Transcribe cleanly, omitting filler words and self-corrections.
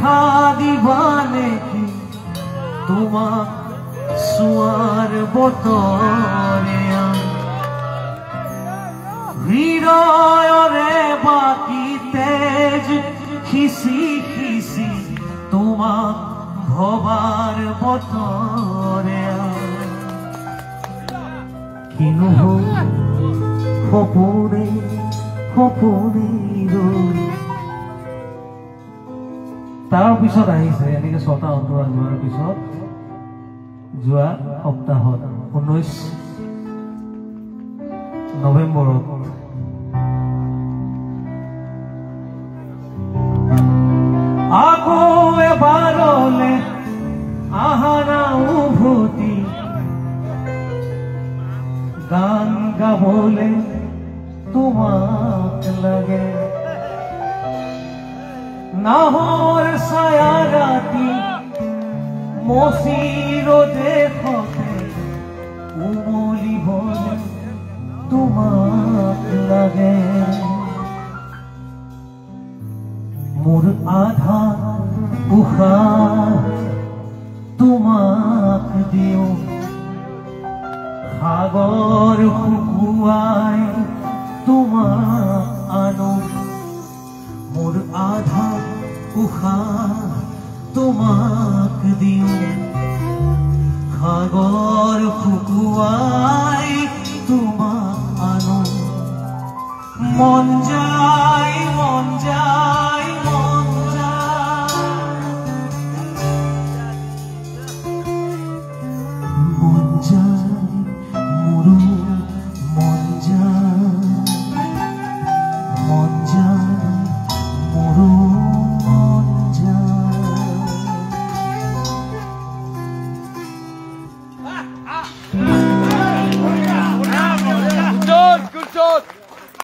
দেখা দিবা নেকি তোমাক চোৱাৰ বতৰে হৃদয়ৰে বাকী তেজ খিচি খিচি তোমাক ভবাৰ বতৰে কিনো সপোনে সপোনে তাৰ পিছত আহিছে এনেকে 6টা অন্তৰা যোৱাৰ পিছত যোৱা সপ্তাহত 19 নৱেম্বৰত আকৌ এবাৰলে আহানা উভতি গান গাবলে তোমাক লাগে নাহৰ ছায়া ৰাতি মচিৰ দেশতে উমলিবলে তোমাক লাগে মোৰ আধা উশাহ তোমাক দিওঁ সাগৰ শুকুৱাই তোমাক আনো মোৰ আধা উশাহ তোমাক দিওঁ সাগৰ শুকুৱাই তোমাক আনো মন